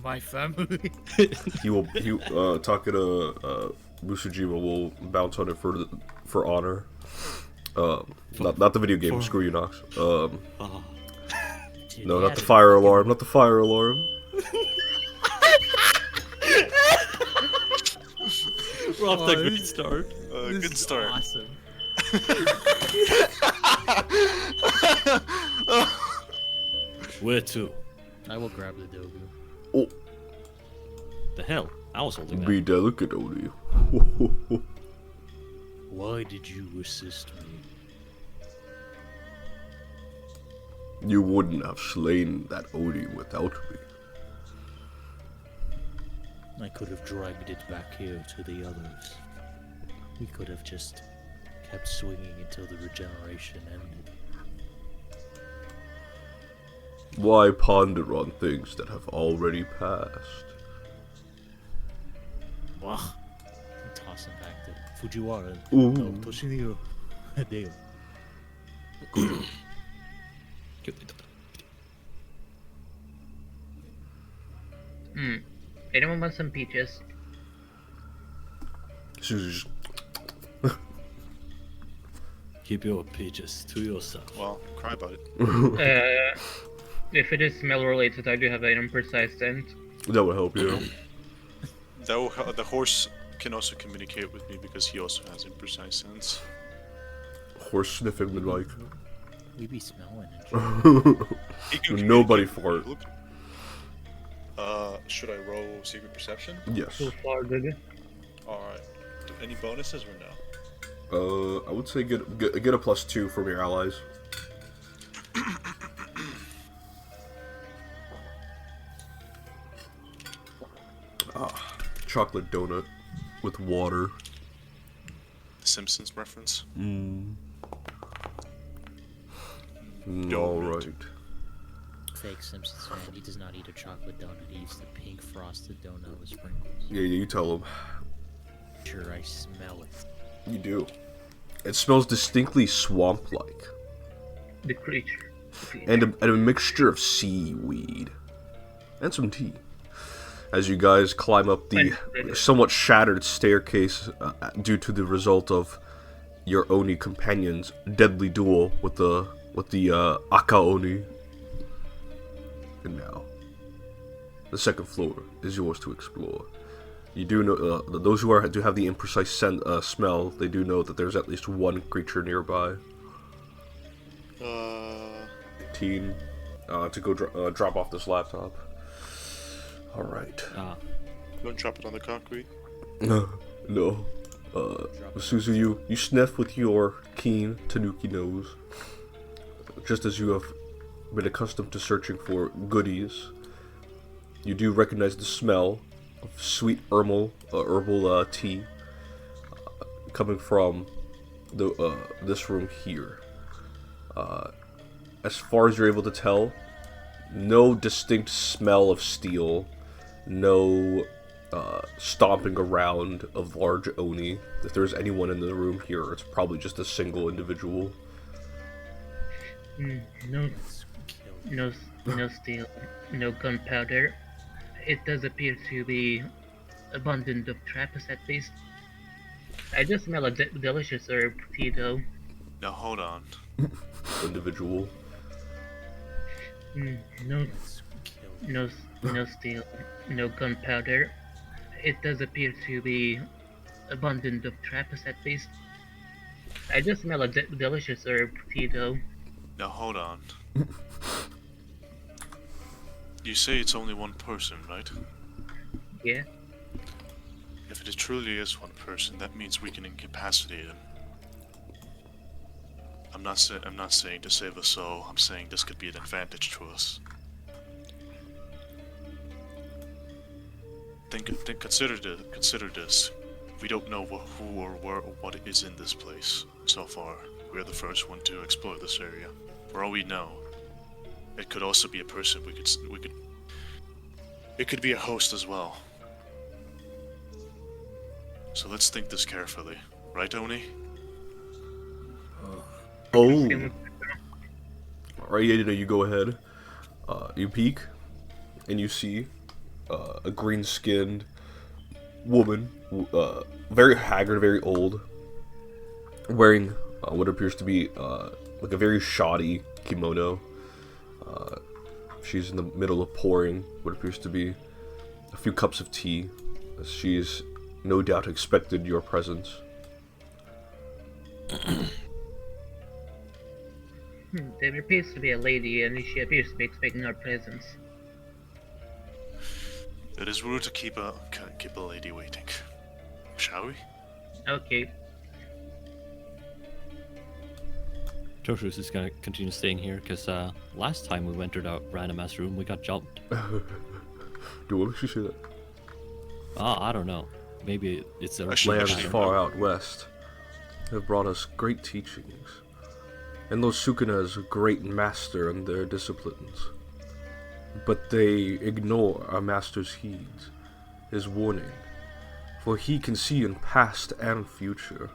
My family. He Takeda Musujima will bounce on it for honor. Not the video game. Screw you, Nox. No, not the fire alarm. Not the fire alarm. We're off to a great start. Good start. Awesome. Where to? I will grab the Dogu. Oh, The hell? I was holding be that. delicate, Oni. Why did you assist me? You wouldn't have slain that Oni without me. I could have dragged it back here to the others. We could have just kept swinging until the regeneration ended. Why ponder on things that have already passed? Wah. Toss him back to Fujiwara. Ooh. No, Toshiniro. Hideo. Anyone want some peaches? Susie's Keep your peaches to yourself. Well, cry about it. If it is smell related, I do have an imprecise scent. that would help you. The horse can also communicate with me because he also has imprecise sense. Horse sniffing the mic. We be smelling it. He can Nobody communicate- fart. Should I roll secret perception? Yes. So far, good. Alright. Any bonuses or no? I would say get a +2 from your allies. Chocolate donut with water. The Simpsons reference? All right. Fake Simpsons fan. He does not eat a chocolate donut. He eats the pink frosted donut with sprinkles. Yeah, you tell them. Sure, I smell it. You do. It smells distinctly swamp-like, The creature. and a mixture of seaweed and some tea. As you guys climb up the somewhat shattered staircase due to the result of your Oni companion's deadly duel with the Aka Oni. And now, the second floor is yours to explore. You do know those who do have the imprecise smell. They do know that there's at least one creature nearby. Teen, to go drop off this laptop. All right. Don't drop it on the concrete. No. Suzu, you sniff with your keen Tanuki nose, just as you have been accustomed to searching for goodies. You do recognize the smell of sweet herbal tea coming from this room here. As far as you're able to tell, no distinct smell of steel, no stomping around of large Oni. If there's anyone in the room here, it's probably just a single individual. No steel, no gunpowder. It does appear to be abundant of trappers at least. I just smell a delicious herb tea though. Now hold on. Individual. No steel, no gunpowder. It does appear to be abundant of trappers at least. I just smell a delicious herb tea though. Now hold on. You say it's only one person, right? Yeah. If it truly is one person, that means we can incapacitate him. I'm not saying to save a soul. I'm saying this could be an advantage to us. Consider this. We don't know who or where or what is in this place so far. We're the first one to explore this area. For all we know, it could also be a person. It could be a host as well. So let's think this carefully, right, Oni? Oh. Alright, you go ahead. You peek, and you see a green-skinned woman, very haggard, very old, wearing what appears to be like a very shoddy kimono. She's in the middle of pouring what appears to be a few cups of tea, as she's no doubt expected your presence. There appears to be a lady, and she appears to be expecting our presence. It is rude to keep a lady waiting. Shall we? Okay. Joshua's just gonna continue staying here because last time we entered a random ass room, we got jumped. Dude, what makes you say that? I don't know. Maybe it's a Lands Actually, far out west have brought us great teachings, and those Sukuna is a great master in their disciplines. But they ignore our master's heeds, his warning, for he can see in past and future.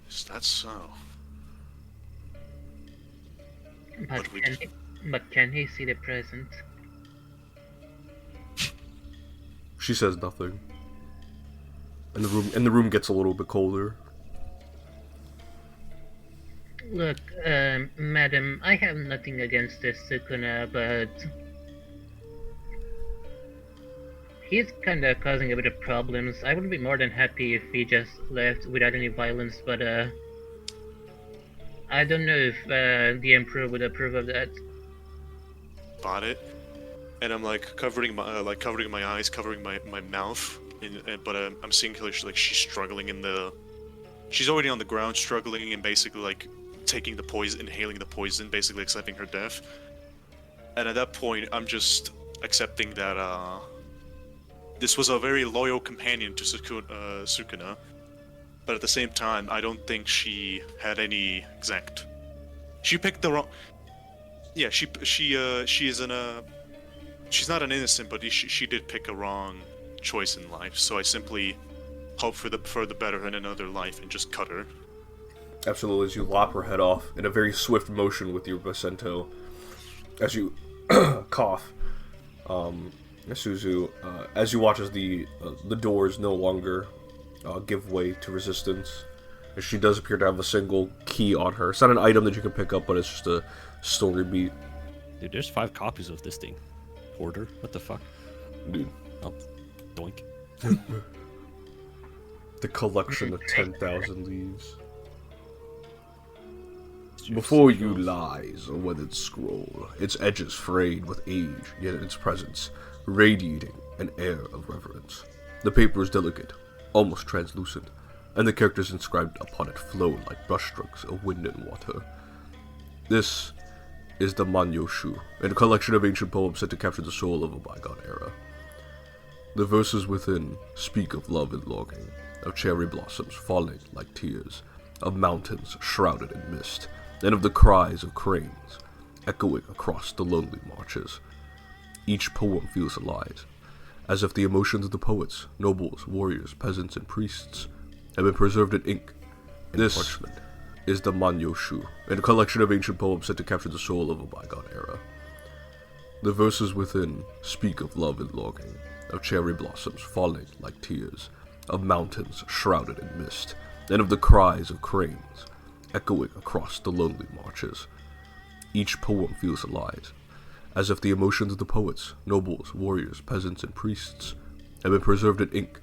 Is that so? But we can he see the present? She says nothing, and the room gets a little bit colder. Look, madam, I have nothing against this Sukuna, but he's kinda causing a bit of problems. I would be more than happy if he just left without any violence, but I don't know if the Emperor would approve of that. Bought it, and I'm like covering my eyes, covering my mouth, but I'm seeing her like she's struggling she's already on the ground, struggling, and basically like taking the poison, inhaling the poison, basically accepting her death. And at that point, I'm just accepting that this was a very loyal companion to Sukuna, but at the same time, I don't think she had any exact. She picked the wrong. Yeah, she is she's not an innocent, but she did pick a wrong choice in life. So I simply hope for the better in another life and just cut her. Absolutely, as you lop her head off in a very swift motion with your Basento, as you cough. Suzu, as you watch as the doors no longer give way to resistance, as she does appear to have a single key on her. It's not an item that you can pick up, but it's just a story beat. Dude, there's 5 copies of this thing. Hoarder, what the fuck? Dude, Oh, doink. the collection of 10,000 leaves. Before you lies a weathered scroll, its edges frayed with age, yet in its presence, radiating an air of reverence. The paper is delicate, almost translucent, and the characters inscribed upon it flow like brushstrokes of wind and water. This is the Manyoshu, a collection of ancient poems said to capture the soul of a bygone era. The verses within speak of love and longing, of cherry blossoms falling like tears, of mountains shrouded in mist, and of the cries of cranes echoing across the lonely marches. Each poem feels alive, as if the emotions of the poets, nobles, warriors, peasants, and priests have been preserved in ink and parchment. Is the Manyoshu, a collection of ancient poems said to capture the soul of a bygone era. The verses within speak of love and longing, of cherry blossoms falling like tears, of mountains shrouded in mist, and of the cries of cranes echoing across the lonely marches. Each poem feels alive, as if the emotions of the poets, nobles, warriors, peasants, and priests have been preserved in ink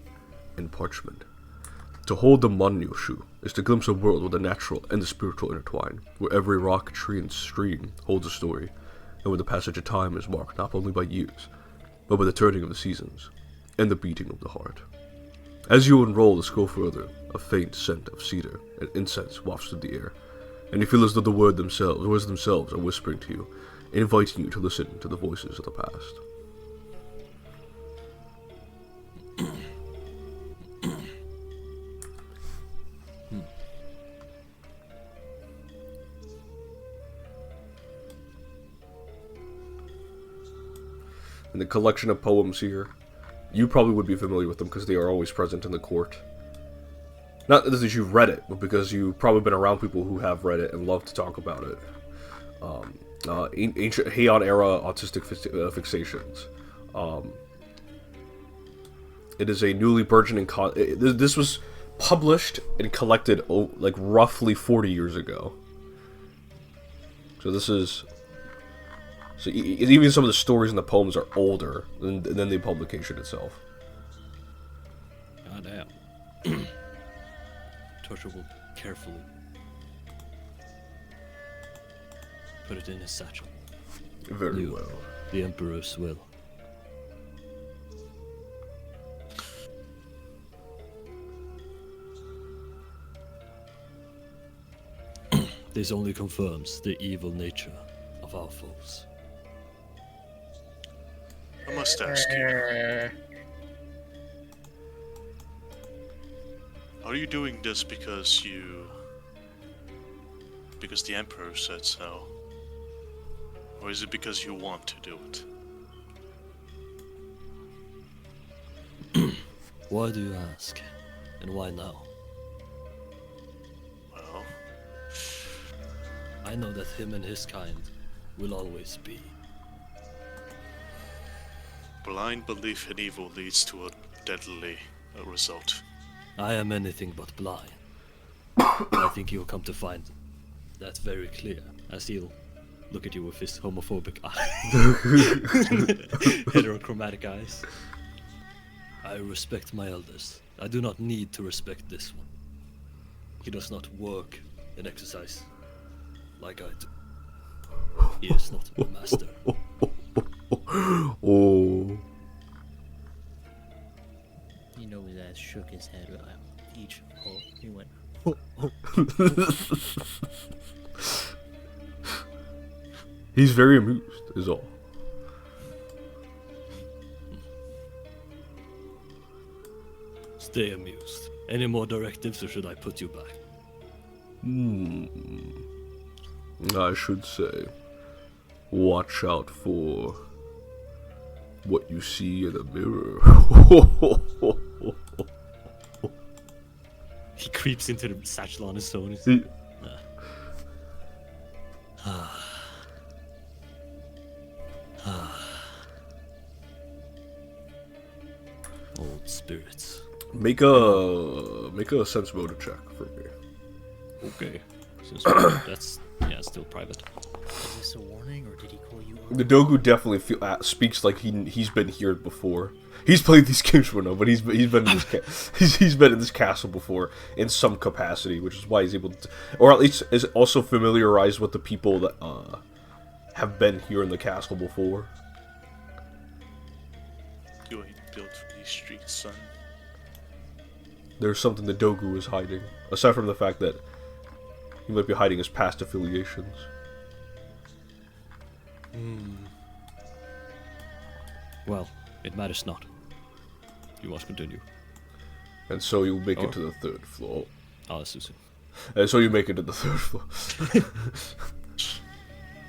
and parchment. To hold the Manyoshu is to glimpse a world where the natural and the spiritual intertwine, where every rock, tree, and stream holds a story, and where the passage of time is marked not only by years, but by the turning of the seasons and the beating of the heart. As you unroll the scroll further, a faint scent of cedar and incense wafts through the air, and you feel as though the words themselves are whispering to you, inviting you to listen to the voices of the past. And the collection of poems here, you probably would be familiar with them because they are always present in the court. Not that you've read it, but because you've probably been around people who have read it and love to talk about it. ancient Heian era autistic fixations. It is a newly burgeoning this was published and collected like roughly 40 years ago. So this is even some of the stories in the poems are older than the publication itself. God damn. Torture will carefully put it in his satchel. Very You, well. The Emperor's will. This only confirms the evil nature of our foes. I must ask you, are you doing this because the Emperor said so? Or is it because you want to do it? Why do you ask? And why now? Well, I know that him and his kind will always be. blind belief in evil leads to a deadly result. I am anything but blind. I think you'll come to find that very clear, as he'll look at you with his homophobic eye. Heterochromatic eyes. I respect my elders. I do not need to respect this one. He does not work and exercise like I do. He is not a master. Oh. You know, his ass shook his head each hole. He went, He's very amused, is all. Stay amused. Any more directives, or should I put you back? I should say, watch out for what you see in the mirror. He creeps into the satchel on his own. Old spirits. Make a sense motor check for me. Okay. Since that's still private. is this a warning, or did he call you The Dogu definitely speaks like he's been here before. He's played these games for now, but he's been in this he's been in this castle before in some capacity, which is why he's able to, or at least is also familiarized with the people that have been here in the castle before. You ain't built for these streets, son. There's something the Dogu is hiding, aside from the fact that he might be hiding his past affiliations. Well, it matters not. You must continue. And so you make it to the third floor. Ah, Susan. And so you make it to the third floor.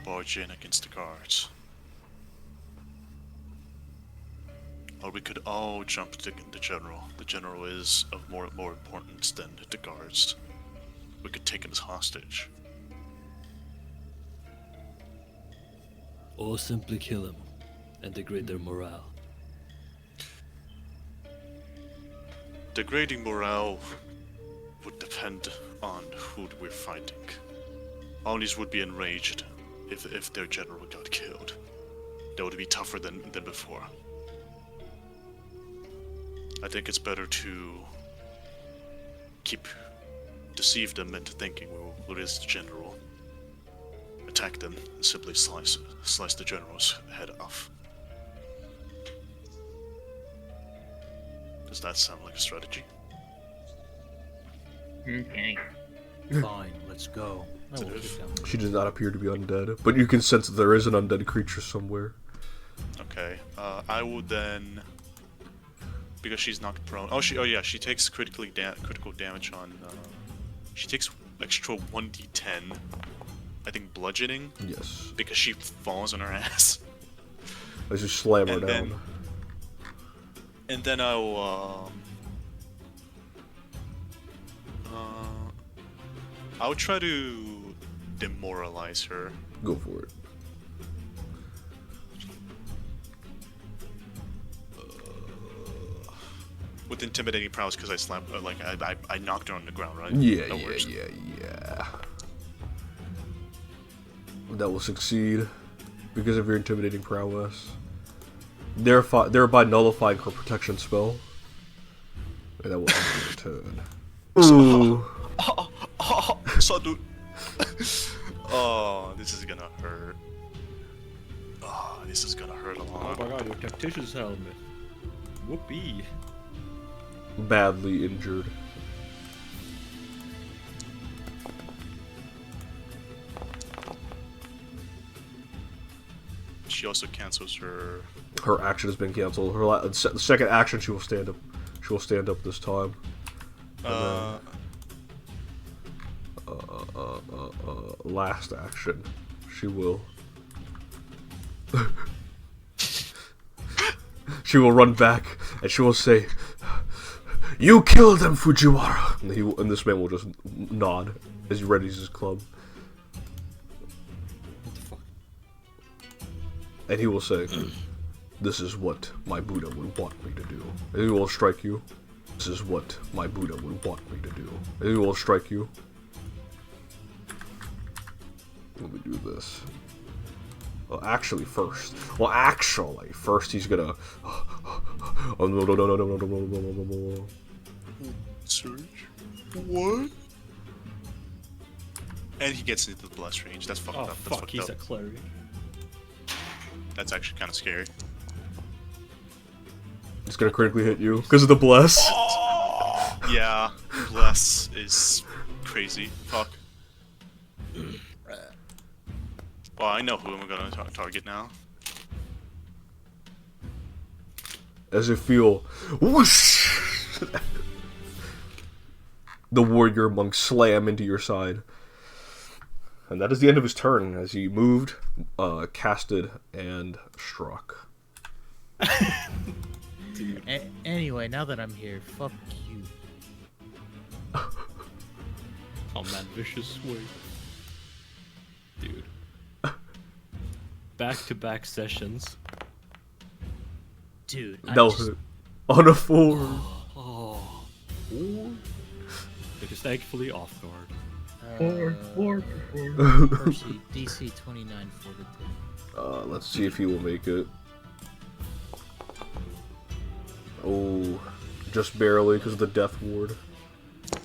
Barge in against the guards. Or we could all jump to the general. The general is of more importance than the guards. We could take him as hostage. Or simply kill him and degrade their morale. Degrading morale would depend on who we're fighting. Armies would be enraged if their general got killed. They would be tougher than before. I think it's better to deceive them into thinking we're his general. Attack them and simply slice the general's head off. Does that sound like a strategy? Okay. Fine, let's go. I will get down. She does not appear to be undead, but you can sense that there is an undead creature somewhere. Okay. I will then, because she's knocked prone. Oh yeah, she takes critical damage on. She takes extra 1d10. I think bludgeoning. Yes. Because she falls on her ass. Let's just slam her And down. And then I'll try to demoralize her. Go for it. With intimidating prowess, because I slammed, I knocked her on the ground, right? Yeah, That works. yeah. That will succeed because of your intimidating prowess. Thereby nullifying her protection spell. And that will end your turn. Ooh. So, dude. Oh, this is gonna hurt. Oh, this is gonna hurt a Oh lot. my god, your tactician's helmet. Whoopee. Badly injured. She also cancels her. Her action has been cancelled. Her the second action, she will stand up. She will stand up this time. Last action, she will. She will run back and she will say, "You killed them, Fujiwara." And this man will just nod as he readies his club. What the fuck? And he will say, "This is what my Buddha would want me to do." And he will strike you. This is what my Buddha would want me to do. And he will strike you. Let me do this. Well, actually, first he's gonna. Oh no. Surge? What? And he gets into the blast range. That's fucked Oh up. That's fuck, fucked he's up. a cleric. That's actually kind of scary. It's gonna critically hit you because of the bless. Oh! Yeah, bless is crazy. Fuck. Well, I know who I'm gonna target now. As you feel whoosh, the warrior monk slam into your side. And that is the end of his turn as he moved, casted, and struck. Anyway, now that I'm here, fuck you. Oh man, vicious swing. Dude. Back-to-back sessions. Dude, No, on a 4. Oh. Because thankfully off guard. Four. Percy, DC 29 fortitude. Let's see if he will make it. Oh, just barely because of the death ward.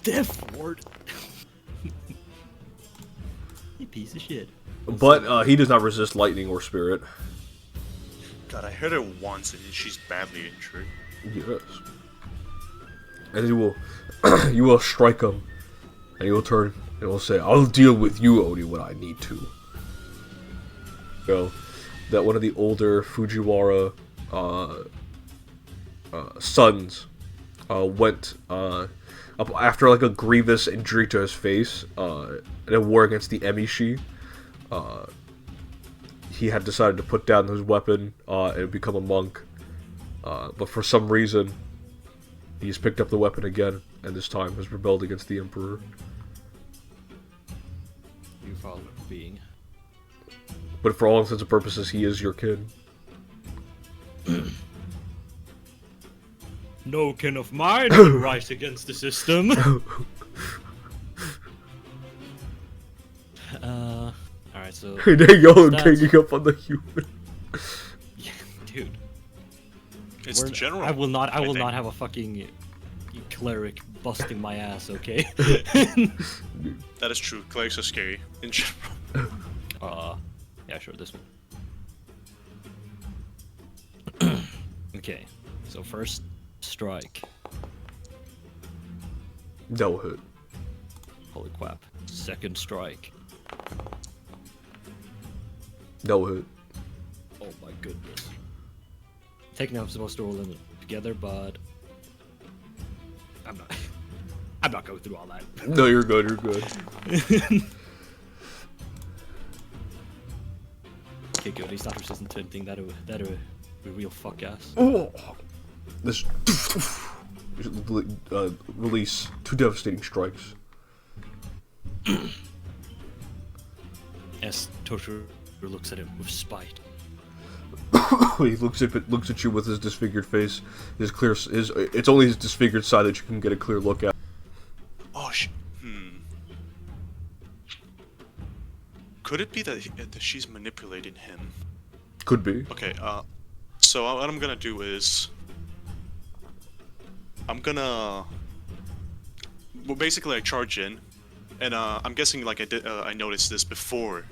Death ward. You piece of shit. But he does not resist lightning or spirit. God, I heard her once and she's badly injured. Yes. And you will strike him, and he will turn and will say, "I'll deal with you, Oni, when I need to." So, that one of the older Fujiwara sons went up after like a grievous injury to his face in a war against the Emishi. He had decided to put down his weapon and become a monk, but for some reason he's picked up the weapon again, and this time has rebelled against the Emperor. You foul being. But for all intents and purposes, he is your kin. No kin of mine will rise against the system. Alright, so... There you go, stats. ganging up on the human. Yeah, dude. It's the general. I will not think. have a fucking cleric busting my ass, okay? That is true. Clerics are scary in general. Yeah, sure, this one. Okay, so first strike. No hit. Holy crap. Second strike. No hit. Oh my goodness. Technically I'm supposed to roll them together, but I'm not going through all that. No, you're good, you're good. Okay, good. He's not resistant to anything. That'll be real fuck ass. Oh. This release 2 devastating strikes. As Toshiro looks at him with spite. He looks at you with his disfigured face. It's only his disfigured side that you can get a clear look at. Oh, Could it be that she's manipulating him? Could be. Okay, so what I'm gonna do is... Well, basically I charge in, and I'm guessing like I noticed this before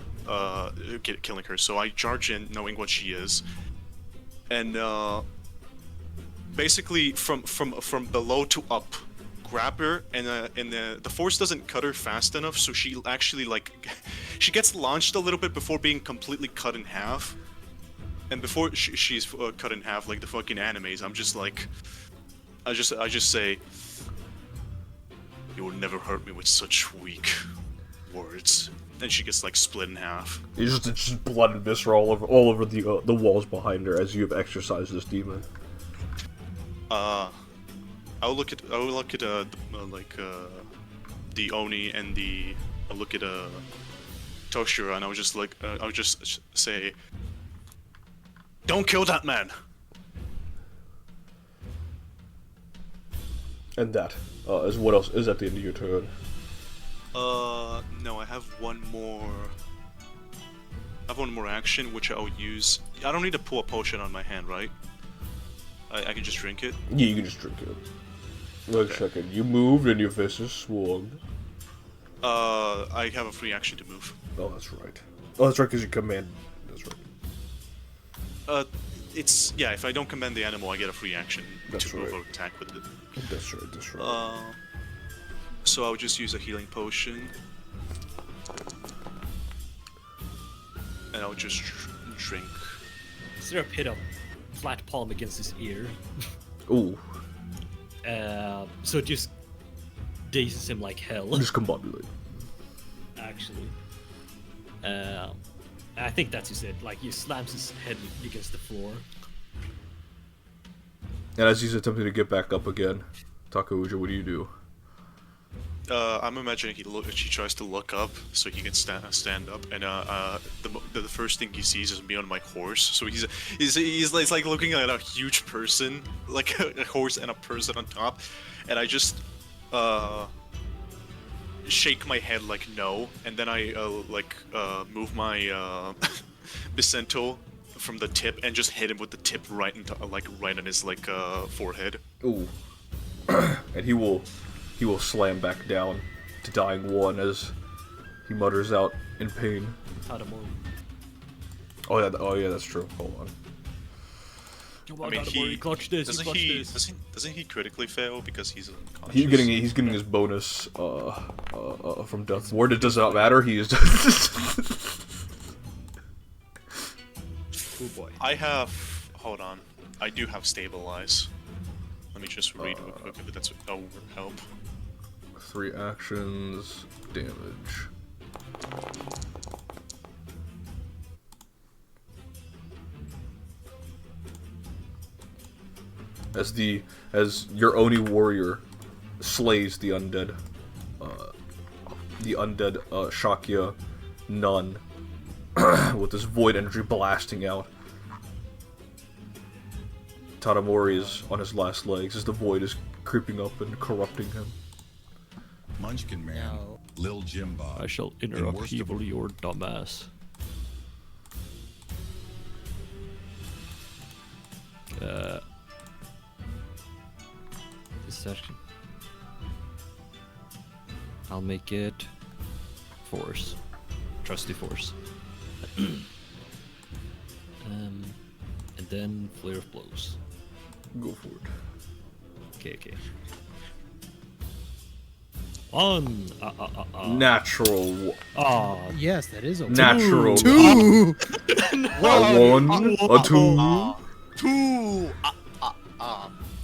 killing her, so I charge in knowing what she is, and basically from below to up, grab her, and the force doesn't cut her fast enough, so she actually like she gets launched a little bit before being completely cut in half, and before she's cut in half like the fucking animes, I'm just like, I just say, "You will never hurt me with such weak words." Then she gets like split in half. It's just blood and viscera all over the walls behind her as you have exorcised this demon. I will look at the Oni and I'll look at Toshira, and I would just say, "Don't kill that man." And that is what else is at the end of your turn. No, I have one more. Action, which I'll use. I don't need to pull a potion on my hand, right? I can just drink it. Yeah, you can just drink it. Wait a second. You moved and your fist is swung. I have a free action to move. Oh, that's right. Oh, that's right, because you command. That's right. It's yeah. If I don't command the animal, I get a free action That's to move right. or attack with it. That's right. That's right. So I'll just use a healing potion, and I'll just drink. Is there a pit of flat palm against his ear? Ooh. So it just dazes him like hell. Discombobulate. Actually. I think that's just it. Like, he slams his head against the floor. And as he's attempting to get back up again, Takauja, what do you do? I'm imagining she tries to look up so he can stand up, and the first thing he sees is me on my horse. So he's like looking at a huge person, like a horse and a person on top, and I just shake my head like no, and then I move my Bicento from the tip and just hit him with the tip right into right on his forehead. Ooh. And he will slam back down to dying one as he mutters out in pain. Oh yeah, that's true. Hold on. I mean, doesn't he critically fail because he's unconscious? He's getting his bonus from Death Ward. It does not matter. He is. Oh boy. Hold on. I do have stabilize. Let me just read real quick if that's will help. 3 actions, damage. As your Oni warrior slays the undead Shakya nun with this void energy blasting out. Tadamori is on his last legs as the void is creeping up and corrupting him. Munchkin Man, Now, Lil Jimbo. I shall and interrupt worst evil of- your dumbass. This section. I'll make it force. Trusty force. And then flare of blows. Go for it. Okay. On. Natural. Yes, that is a Natural. two. A 1, a 2.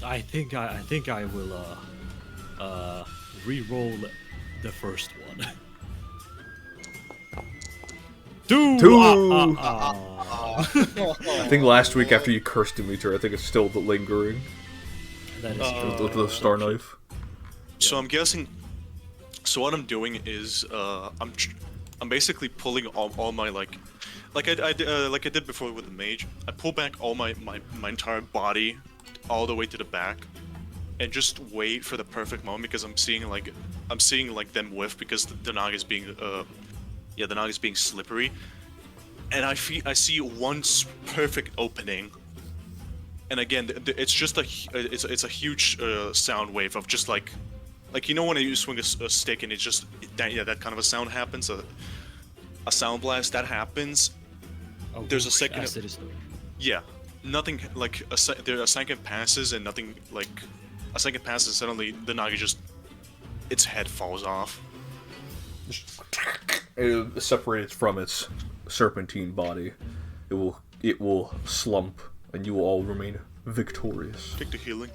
I think I will re-roll the first one. 2. 2. I think last week after you cursed Demeter, I think it's still the lingering That is true. with the star knife. So I'm guessing. So what I'm doing is I'm basically pulling all my like I did before with the mage, I pull back all my entire body, all the way to the back, and just wait for the perfect moment because I'm seeing like them whiff because the Naga is being the Naga is being slippery, and I see one perfect opening, and again it's just it's a huge sound wave of just like you know when you swing a stick and it's just that kind of a sound happens, a sound blast that happens. Oh, There's a second. acid is there. Yeah, nothing like a second passes and nothing like a second passes. Suddenly the Naga just its head falls off. It separates from its serpentine body. It will slump, and you will all remain victorious. Take the healing.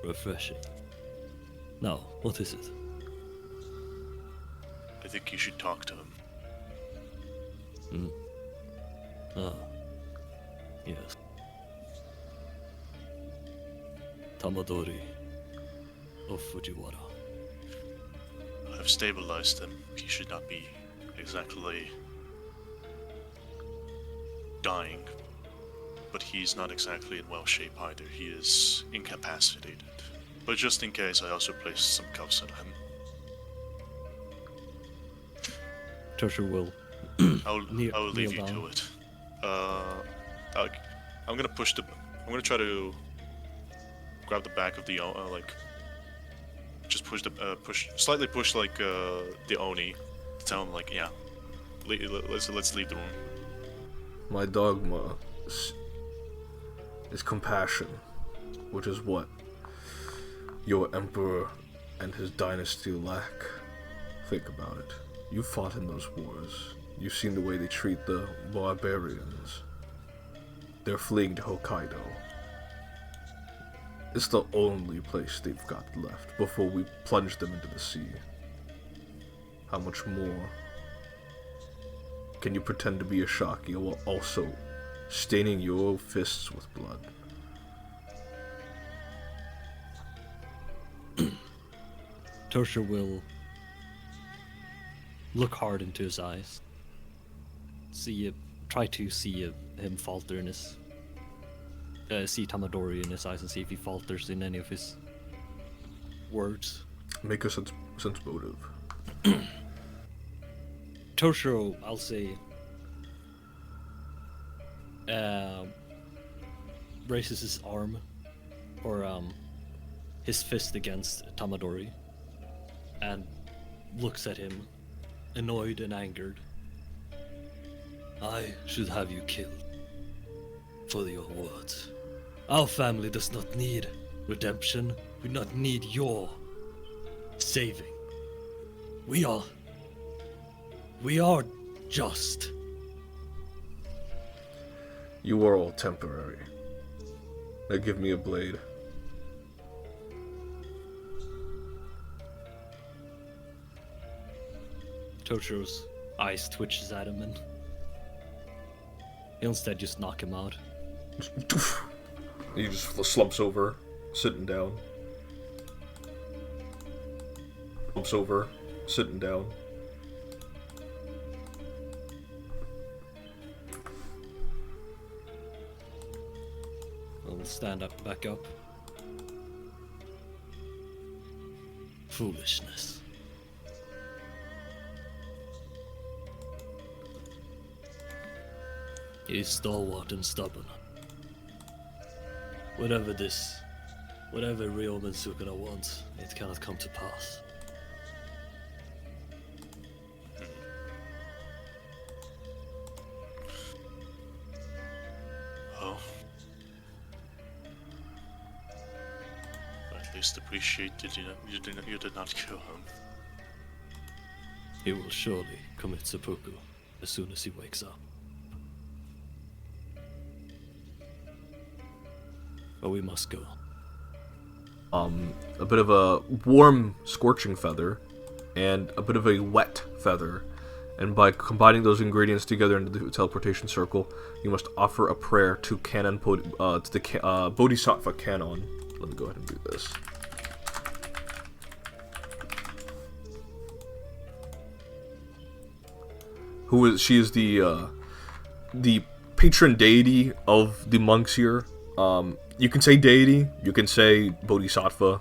Refreshing. Now, what is it? I think you should talk to him. Ah, yes. Tamadori of Fujiwara. I've stabilized him. He should not be exactly dying, but he's not exactly in well shape either. He is incapacitated. But just in case, I also placed some cuffs on him. Tertiary will. I will leave you kneel to down. it. I'm gonna push the. I'm gonna try to grab the back of the just slightly push like the Oni to tell him like, yeah, let's leave the room. My dogma is compassion, which is what your emperor and his dynasty lack. Think about it. You fought in those wars. You've seen the way they treat the barbarians. They're fleeing to Hokkaido. It's the only place they've got left before we plunge them into the sea. How much more can you pretend to be a Shaki while also staining your fists with blood? Tertiary will look hard into his eyes. Try to see him falter in his. See Tamadori in his eyes and see if he falters in any of his words. Make a sense motive. Toshiro, I'll say, raises his arm or his fist against Tamadori and looks at him, annoyed and angered. I should have you killed for your words. Our family does not need redemption. We do not need your saving. We are just. You are all temporary. Now give me a blade. Toshiro's eyes twitches at him and he'll instead just knock him out. He just slumps over, sitting down. Slumps over, sitting down. He'll stand up, back up. Foolishness. He is stalwart and stubborn. Whatever Ryomen Sukuna wants, it cannot come to pass. Oh. I at least appreciate that you did not kill him. He will surely commit seppuku as soon as he wakes up. But we must go. A bit of a warm, scorching feather, and a bit of a wet feather. And by combining those ingredients together into the teleportation circle, you must offer a prayer to the Bodhisattva Canon. Let me go ahead and do this. She is the patron deity of the monks here. You can say deity, you can say bodhisattva.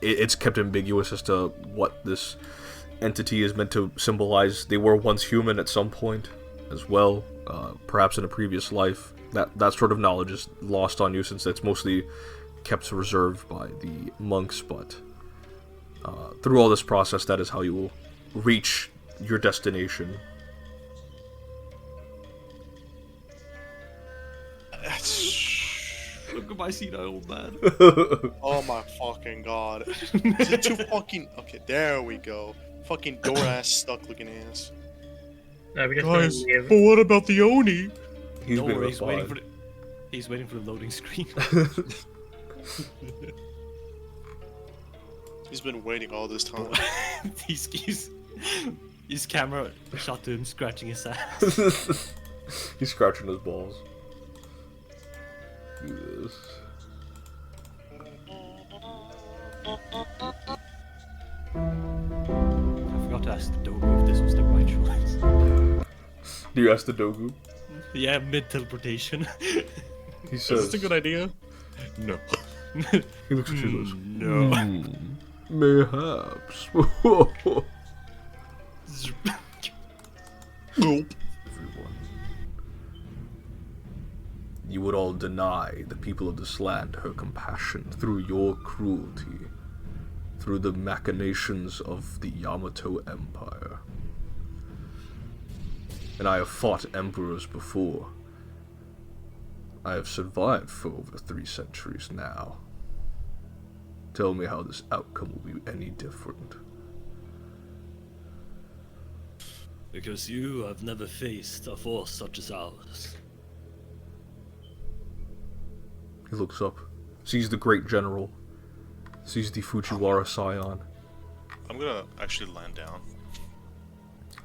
It's kept ambiguous as to what this entity is meant to symbolize. They were once human at some point as well, perhaps in a previous life. That sort of knowledge is lost on you since it's mostly kept reserved by the monks, but through all this process, that is how you will reach your destination. Look at my senile old man. Oh my fucking god. Is it too fucking... Okay, there we go. Fucking door-ass stuck-looking ass. No, we're just Guys, gonna leave. but what about the Oni? He's Don't been worry, he's waiting refined. he's waiting for the loading screen. He's been waiting all this time. his camera shot to him scratching his ass. He's scratching his balls. Do this. I forgot to ask the Dogu if this was the right choice. Do you ask the Dogu? Yeah, mid teleportation. He Is says, this a good idea? No. he looks at you and goes, No. Mayhaps. Nope. Everyone. You would all deny the people of this land her compassion through your cruelty, through the machinations of the Yamato Empire. And I have fought emperors before. I have survived for over 3 centuries now. Tell me how this outcome will be any different. Because you have never faced a force such as ours. He looks up, sees the great general, sees the Fujiwara scion, I'm gonna actually land down.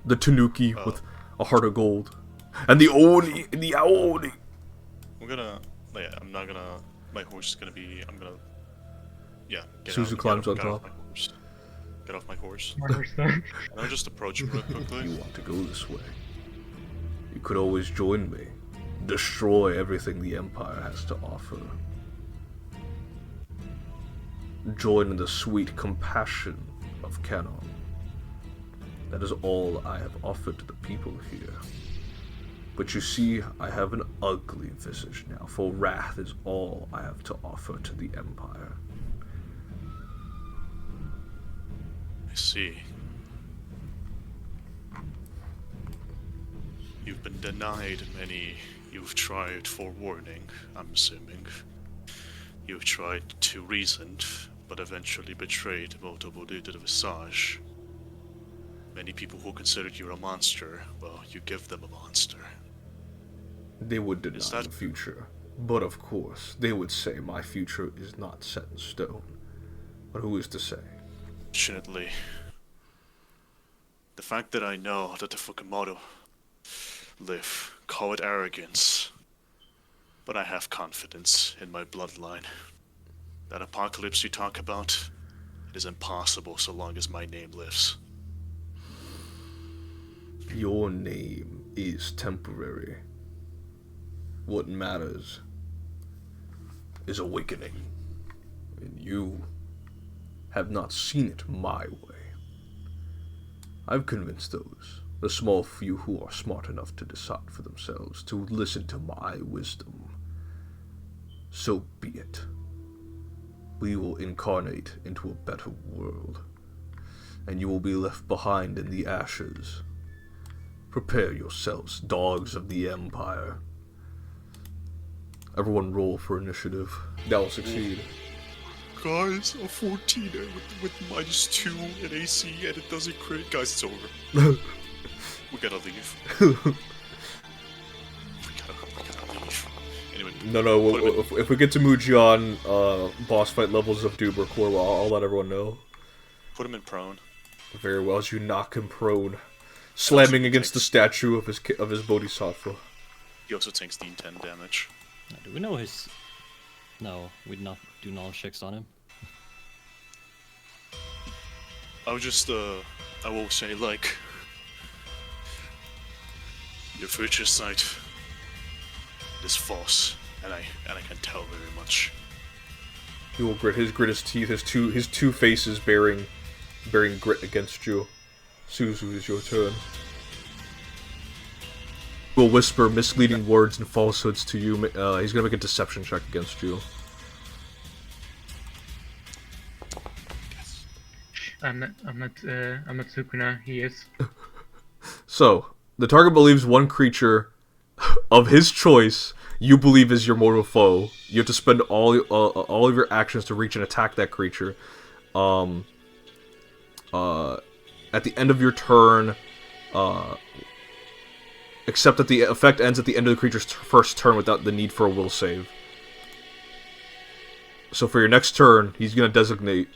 the Tanuki with a heart of gold, and the Oni, the Aoni. I'm not gonna. My horse is gonna be. I'm gonna. Yeah. Suzu climbs on top. Get off my horse. Understand? And I'll just approach him real quickly. You want to go this way? You could always join me. Destroy everything the Empire has to offer. Join in the sweet compassion of Canon. That is all I have offered to the people here. But you see, I have an ugly visage now, for wrath is all I have to offer to the Empire. I see. You've been denied many. You've tried forewarning, I'm assuming. You've tried to reason, but eventually betrayed multiple due to the visage. Many people who considered you a monster, well, you give them a monster. They would deny Is that- the future. But of course, they would say my future is not set in stone. But who is to say? Fortunately, the fact that I know that the Fukumoto live, call it arrogance, but I have confidence in my bloodline. That apocalypse you talk about, it is impossible so long as my name lives. Your name is temporary. What matters is awakening. And you have not seen it my way. I've convinced those, the small few who are smart enough to decide for themselves, to listen to my wisdom. So be it. We will incarnate into a better world, and you will be left behind in the ashes. Prepare yourselves, dogs of the Empire. Everyone roll for initiative. That will succeed. Guys, a 14 with -2 in AC and it doesn't crit. Guys, it's over. We gotta leave. we gotta leave. Anyway, No, if we get to Mujian, boss fight levels of Doom or Core, well, I'll let everyone know. put him in prone. Very well, as you knock him prone, slamming against the statue of his bodhisattva. He also takes the 10 damage. Do we know his... No, we not do knowledge checks on him. I would just, I will say, like, Your future sight is false, and I can tell very much. He will grit his teeth, his two faces bearing grit against you. Suzu, is your turn. He will whisper misleading words and falsehoods to you. He's gonna make a deception check against you. I'm not Sukuna. He is. So, the target believes one creature of his choice you believe is your mortal foe. You have to spend all of your actions to reach and attack that creature. At the end of your turn, except that the effect ends at the end of the creature's first turn without the need for a will save. So for your next turn, he's going to designate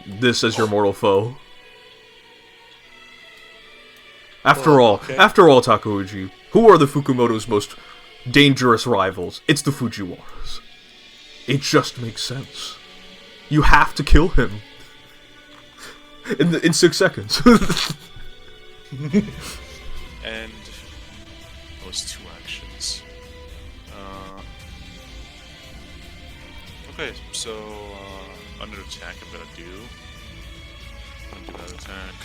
this as your mortal foe. After all, Takeuchi, who are the Fukumoto's most dangerous rivals? It's the Fujiwaras. It just makes sense. You have to kill him. In 6 seconds. And those 2 actions. Okay, so under attack, I'm gonna do that attack.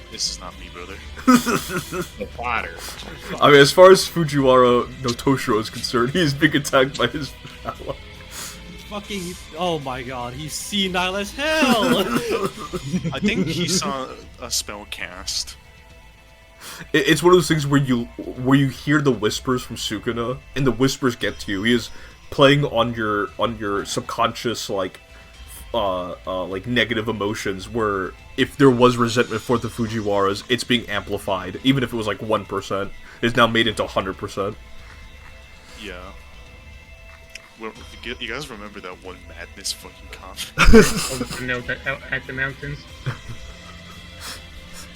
This is not me, brother. The plotter. I mean, as far as Fujiwara no Toshiro is concerned, he is being attacked by his ally. Fucking, oh my god, he's senile as hell! I think he saw a spell cast. It's one of those things where you hear the whispers from Sukuna, and the whispers get to you. He is playing on your subconscious like negative emotions, where if there was resentment for the Fujiwaras, it's being amplified. Even if it was like 1%, it's now made into 100%. Yeah. Well, you guys remember that one madness fucking comment? Note at the mountains.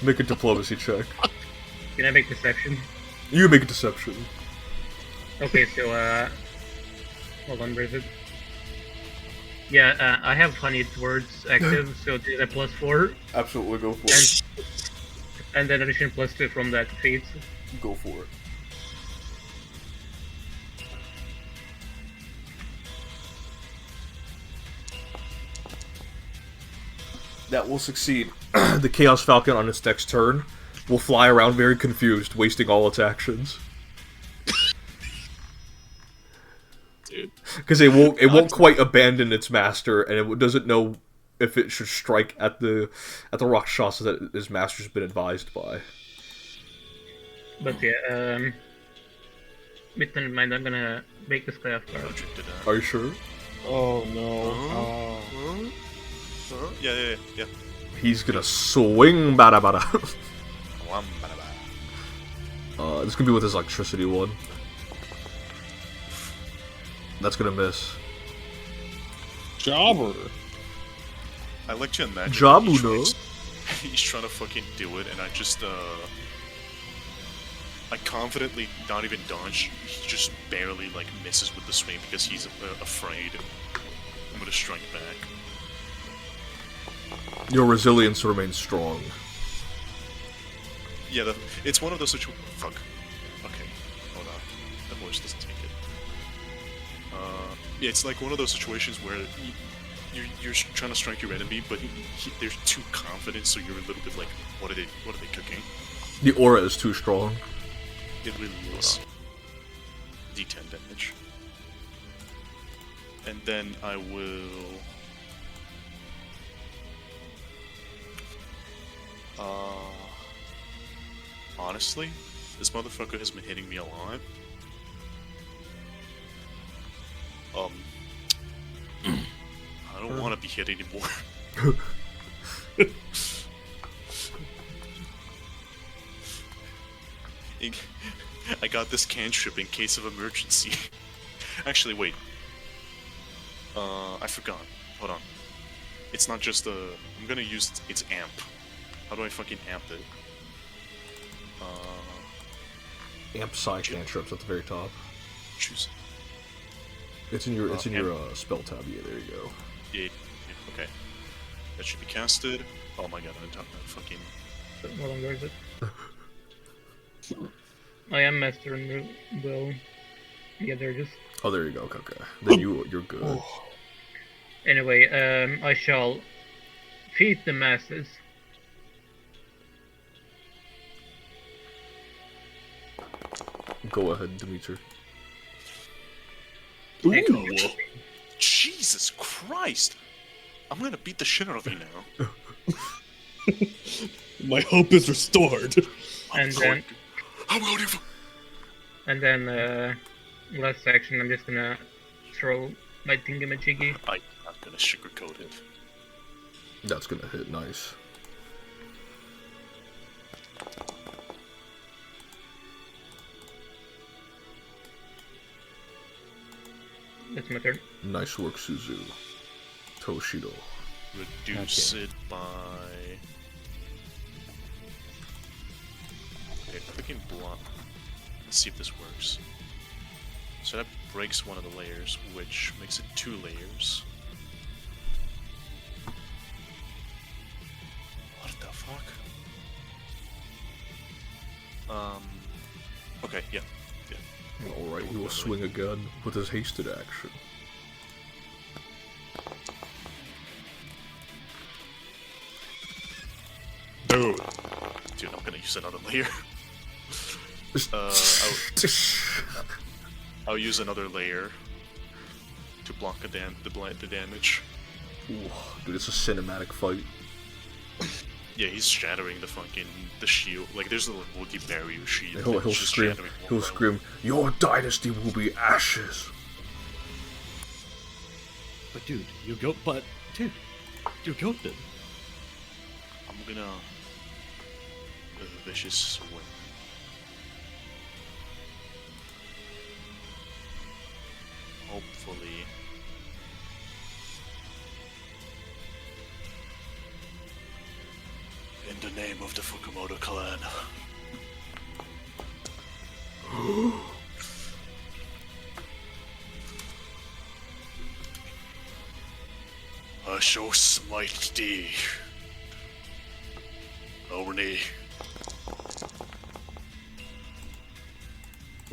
Make a diplomacy check. Can I make deception? You make a deception. Okay, so hold on, where is it? Yeah, I have honeyed words active, so do that +4. Absolutely, go for it. And then addition +2 from that feat. Go for it. That will succeed. The Chaos Falcon on its next turn will fly around very confused, wasting all its actions. Dude. Because it won't quite abandon its master, and it doesn't know if it should strike at the Rakshasa that his master's been advised by. But yeah, with that in mind, I'm gonna make this guy off guard. Are you sure? Oh no. Yeah. He's gonna swing bada bada. This is gonna be with his electricity one. That's gonna miss. Jobber. I like to imagine Jabuno. he's trying to fucking do it, and I just I confidently not even dodge. He just barely like misses with the swing because he's afraid. I'm gonna strike back. Your resilience remains strong. Yeah, it's one of those situations. Fuck. Okay, hold on. The horse doesn't take it. Yeah, it's like one of those situations where you're trying to strike your enemy, but they're too confident, so you're a little bit like, what are they cooking? The aura is too strong. It really is. D10 damage. And then I will... honestly, this motherfucker has been hitting me a lot. I don't want to be hit anymore. I got this cantrip in case of emergency. Actually, wait. I forgot. Hold on. It's not just a... I'm gonna use its amp. How do I fucking amp it? Amp Psi cantrips at the very top. Choose. It's in your spell tab. Yeah, there you go. Yeah, okay. That should be casted. Oh my god, I'm talking about fucking. Hold on, where is it? I am master and will. Yeah, there it is. Oh, there you go. Okay. Then you're good. Anyway, I shall feed the masses. Go ahead, Dimitri. Ooh. Jesus Christ! I'm gonna beat the shit out of you now. My hope is restored. And then, I'm going to. and then, last section, I'm just gonna throw my thingamajiggy. I'm not gonna sugarcoat it. That's gonna hit nice. That's my turn. Nice work, Suzu. Toshido. Reduce it by. Okay, clicking block. Let's see if this works. So that breaks one of the layers, which makes it 2 layers. What the fuck? Okay, yeah. Alright, he will swing again with his hasted action. Dude. Dude, I'm gonna use another layer. I'll use another layer to block the damage. Ooh, dude, it's a cinematic fight. Yeah, he's shattering the shield. Like, there's a little multi-barrier shield. He'll He's just scream, shattering he'll one scream, "Your dynasty will be ashes." But dude, you goated. I'm gonna vicious swing. Hopefully. In the name of the Fukumoto clan. I shall smite thee. Oni.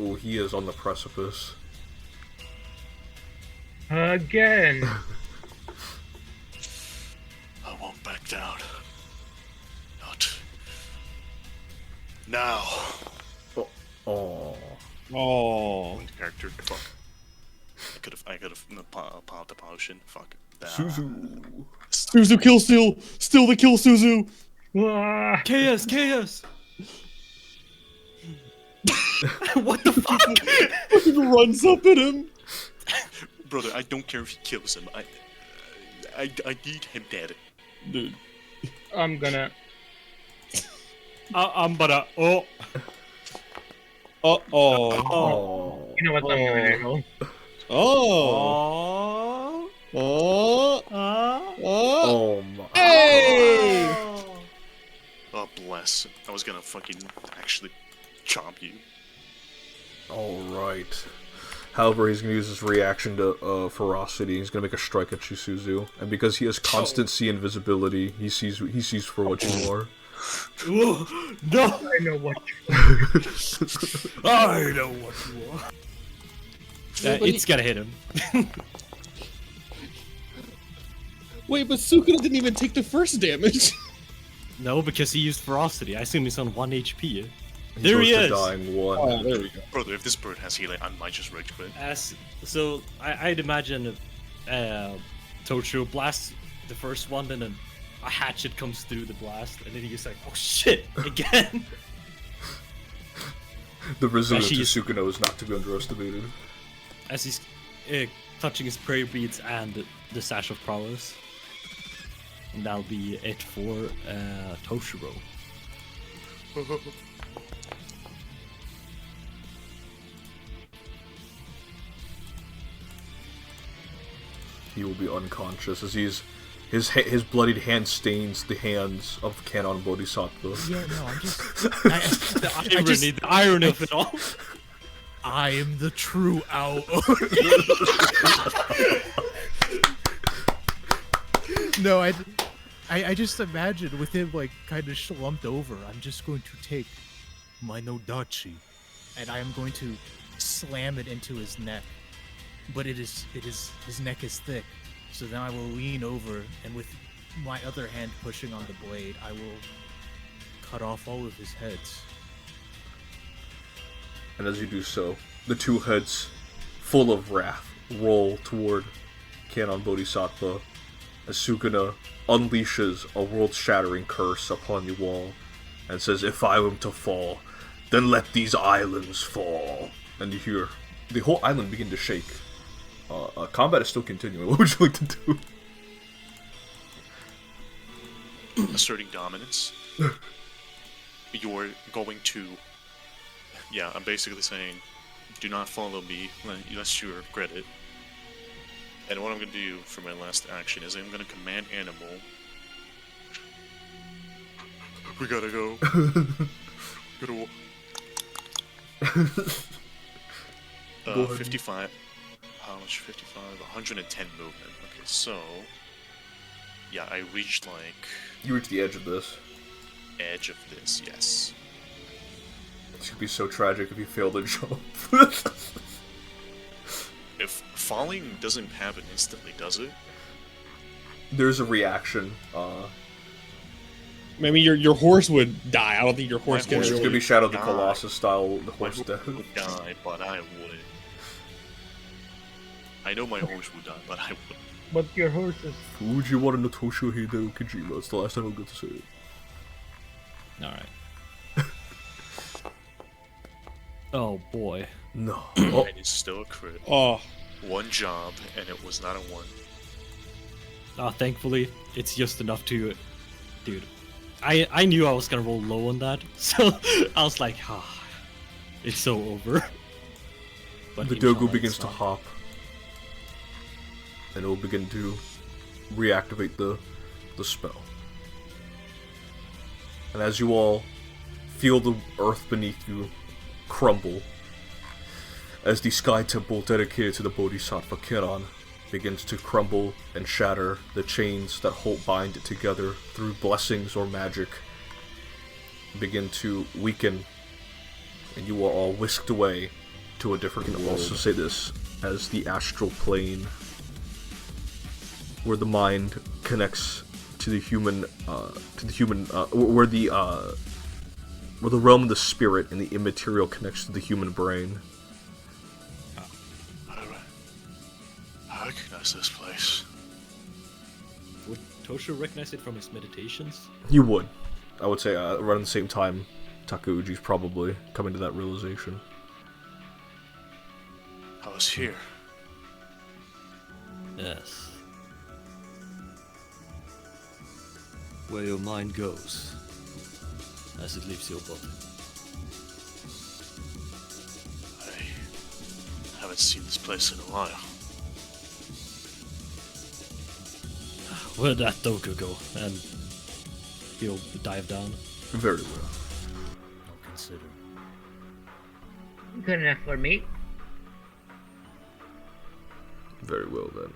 Oh, he is on the precipice. Again! I won't back down. Not now. Oh. Oh. Character. Fuck. I could have popped the potion. Fuck. Suzu. Suzu kill steal! Steal the kill, Suzu! Ah, KS! What the fuck? He runs up at him! Brother, I don't care if he kills him. I need him dead. Dude. I'm gonna. I'm gonna. Oh. Uh-oh. Oh. You know what? I'm gonna roll. Oh. Oh. Oh. Oh my. Hey! Oh, bless. I was gonna fucking actually chomp you. Alright. However, he's gonna use his reaction to ferocity. He's gonna make a strike at Suzu, and because he has constant see invisibility, he sees for what you are. No! I know what. I know what you are. It's gonna hit him. Wait, but Sukuna didn't even take the first damage. No, because he used ferocity. I assume he's on 1 HP. He There he goes to is. dying 1. Oh, there we go. Brother, if this bird has healing, I might just rage quit. So I'd imagine Tocho blasts the first one, and then a hatchet comes through the blast, and then he's like, "Oh shit!" again. The resilience Actually, of Sukuna is not to be underestimated. As he's touching his prayer beads and the sash of prowess, and that'll be it for Toshiro. He will be unconscious as his bloodied hand stains the hands of Canon Bodhisattva. Yeah, no, I'm just. The irony of it all. I am the true owl. No, I just imagine with him like kind of slumped over, I'm just going to take my Nodachi and I am going to slam it into his neck. But his neck is thick, so then I will lean over and with my other hand pushing on the blade, I will cut off all of his heads. And as you do so, the two heads, full of wrath, roll toward Kanon Bodhisattva as Sukuna unleashes a world-shattering curse upon you all and says, "If I am to fall, then let these islands fall." And you hear the whole island begin to shake. Combat is still continuing. What would you like to do? Asserting dominance. You're going to... Yeah, I'm basically saying, do not follow me, lest you regret it. And what I'm going to do for my last action is I'm going to command animal. We gotta go. Go ahead. 55. How much? 55? 110 movement. Okay, so... Yeah, I reached, like... You reach the edge of this. Edge of this, yes. This could be so tragic if you fail to jump. If falling doesn't happen instantly, does it? There's a reaction. I mean, your horse would die. I don't think your horse My can horse It's really... gonna be Shadow of the die. Colossus style, the My horse horse death. would die, but I would. I know my horse would die, but I would. But your horse is... Fuji wa Natosho Hideo Kojima. That's the last time I'm going to say it. Alright. Oh boy. No. Oh, And it's still a crit. Oh, One job, and it was not a 1. Thankfully, it's just enough to... Dude, I knew I was gonna roll low on that, so I was like, it's so over. But the inshallah, Dogu it's begins to fine. hop. And it will begin to reactivate the spell. And as you all feel the earth beneath you crumble, as the sky temple dedicated to the Bodhisattva Kiran begins to crumble and shatter, the chains that bind it together through blessings or magic begin to weaken, and you are all whisked away to a different... I can also say this as the astral plane, where the mind connects to the human, where the realm of the spirit and the immaterial connects to the human brain. I recognize this place. Would Tosho recognize it from his meditations? You would. I would say around the same time, Takeuji's probably coming to that realization. I was here. Yes. Where your mind goes, as it leaves your body. I haven't seen this place in a while. Where'd that Doku go? And he'll dive down. Very well. I'll consider. Good enough for me. Very well then.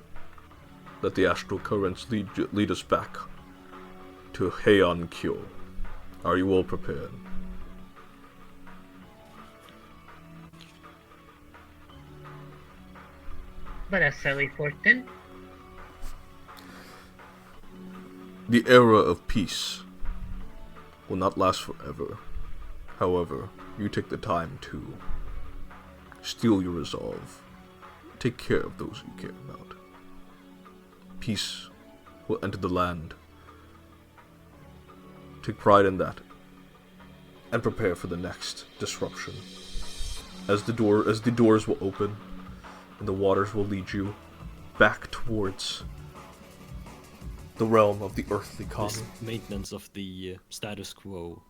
Let the astral currents lead us back to Heian Kyo. Are you all prepared? But a Sally Fortin. The era of peace will not last forever. However, you take the time to steel your resolve. Take care of those you care about. Peace will enter the land. Take pride in that, and prepare for the next disruption. As the doors will open, and the waters will lead you back towards the realm of the earthly This kami. maintenance of the status quo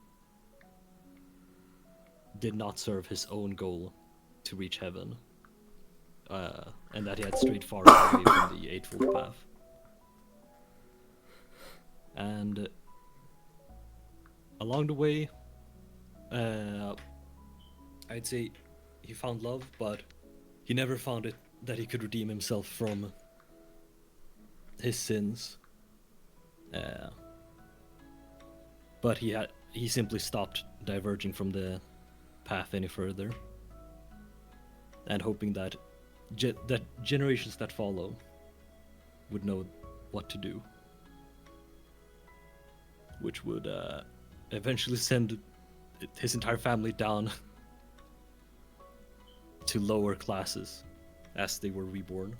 did not serve his own goal to reach heaven. And that he had strayed far away from the Eightfold Path. And along the way, I'd say he found love, but he never found it that he could redeem himself from his sins. but he simply stopped diverging from the path any further, and hoping that that generations that follow would know what to do, which would eventually send his entire family down to lower classes as they were reborn.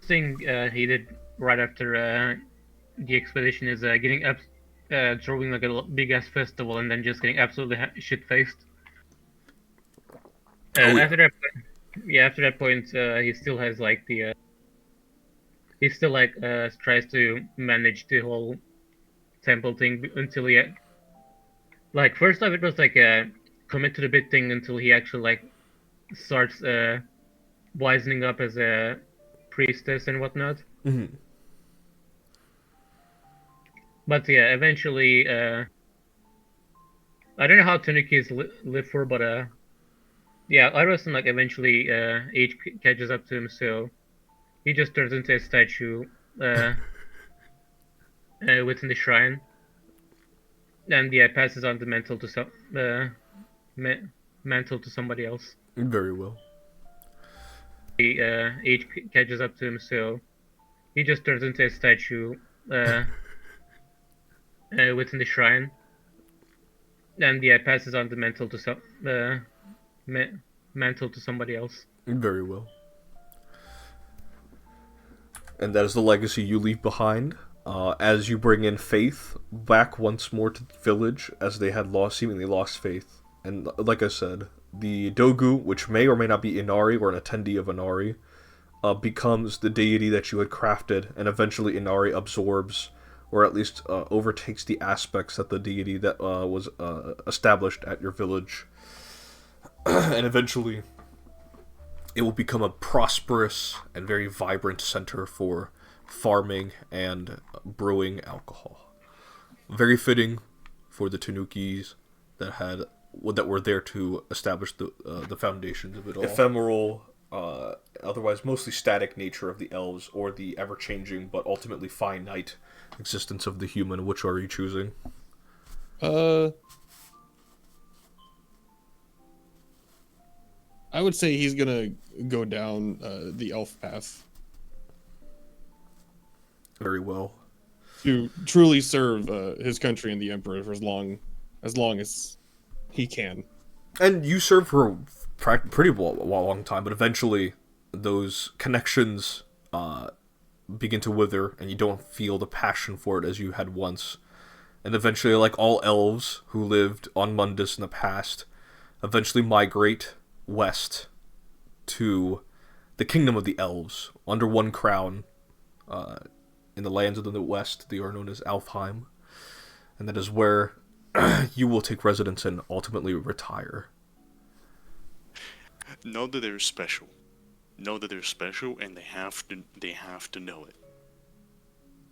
Thing he did right after the expedition is getting up, throwing like a big ass festival, and then just getting absolutely shit faced. After that point, he still has like he still like tries to manage the whole temple thing until he like first off it was like a commit to the bit thing until he actually like starts wisening up as a priestess and whatnot. Mm-hmm. But yeah, eventually, I don't know how Tunikis live for, but yeah, Arwasan like eventually age catches up to him, so he just turns into a statue within the shrine, and yeah, passes on the mantle to mantle to somebody else. Very well. Age catches up to him, so he just turns into a statue within the shrine, and yeah, passes on the mantle to mantle to somebody else. Very well. And that is the legacy you leave behind. As you bring in Faith back once more to the village, as they had seemingly lost faith. And like I said, the Dogu, which may or may not be Inari or an attendee of Inari, becomes the deity that you had crafted, and eventually Inari absorbs, or at least overtakes the aspects that the deity that was established at your village. And eventually, it will become a prosperous and very vibrant center for farming and brewing alcohol. Very fitting for the Tanukis that were there to establish the foundations of it all. Ephemeral, otherwise mostly static nature of the elves, or the ever-changing but ultimately finite existence of the human. Which are you choosing? I would say he's gonna go down the elf path Very well. to truly serve his country and the emperor for as long as he can. And you serve for a pretty long time, but eventually those connections begin to wither, and you don't feel the passion for it as you had once. And eventually, like all elves who lived on Mundus in the past, eventually migrate west to the kingdom of the elves, under one crown. In the lands of the west, they are known as Alfheim. And that is where you will take residence and ultimately retire. Know that they're special. Know that they're special, and they have to know it.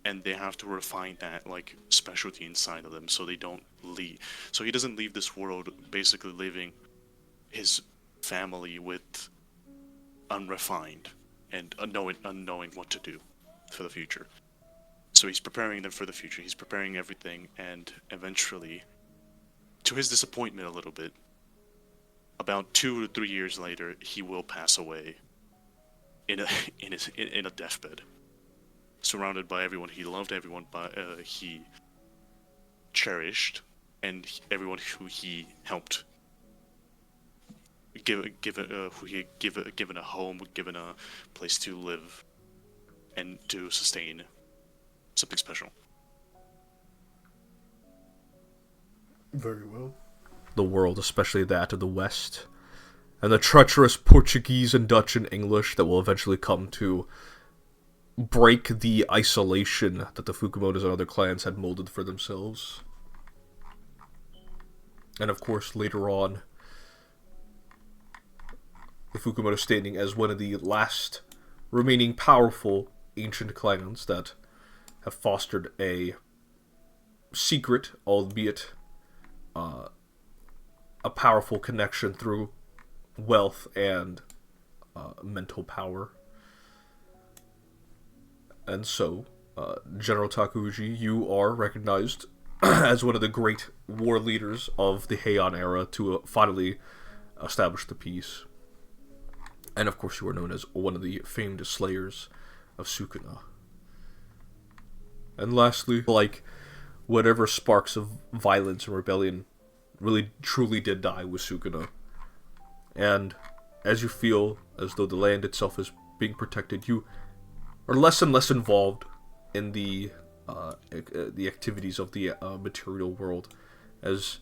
And they have to refine that like specialty inside of them, so they don't leave. So he doesn't leave this world basically living his family with unrefined and unknowing what to do for the future. So he's preparing them for the future. He's preparing everything, and eventually, to his disappointment a little bit, about 2 to 3 years later, he will pass away in a deathbed, surrounded by everyone he loved, everyone he cherished, and everyone who he helped given a home, given a place to live, and to sustain something special. Very well. The world, especially that of the West, and the treacherous Portuguese and Dutch and English that will eventually come to break the isolation that the Fukumotos and other clans had molded for themselves. And of course, later on, the Fukumoto standing as one of the last remaining powerful ancient clans that have fostered a secret, albeit a powerful connection through wealth and mental power. And so, General Takuji, you are recognized as one of the great war leaders of the Heian era to finally establish the peace. And of course, you are known as one of the famed slayers of Sukuna. And lastly, like, whatever sparks of violence and rebellion really truly did die with Sukuna. And as you feel as though the land itself is being protected, you are less and less involved in the activities of the material world. As,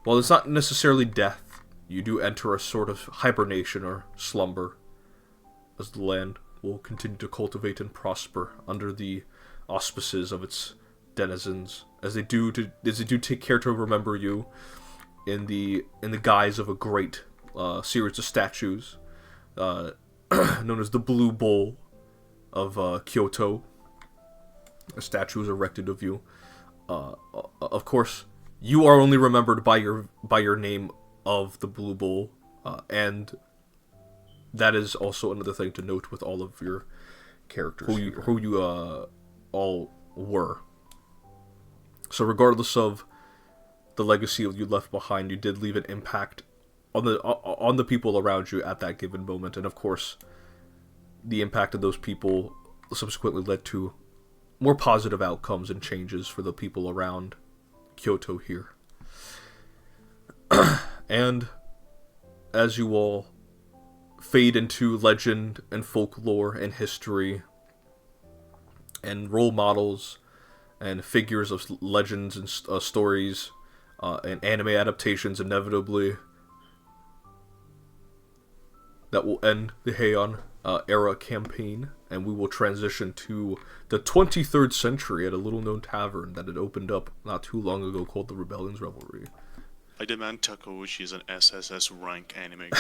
while it's not necessarily death, you do enter a sort of hibernation or slumber, as the land will continue to cultivate and prosper under the auspices of its denizens, as they do take care to remember you in the guise of a great series of statues known as the Blue Bowl of Kyoto. A statue is erected of you. Of course, you are only remembered by your name of the Blue Bowl, and that is also another thing to note with all of your characters, who you all were. So regardless of the legacy you left behind, you did leave an impact on the people around you at that given moment, and of course, the impact of those people subsequently led to more positive outcomes and changes for the people around Kyoto here. And as you all fade into legend and folklore and history and role models and figures of legends and stories and anime adaptations, inevitably, that will end the Heian era campaign, and we will transition to the 23rd century at a little-known tavern that had opened up not too long ago called the Rebellion's Revelry. I demand Takeuchi is an SSS rank anime.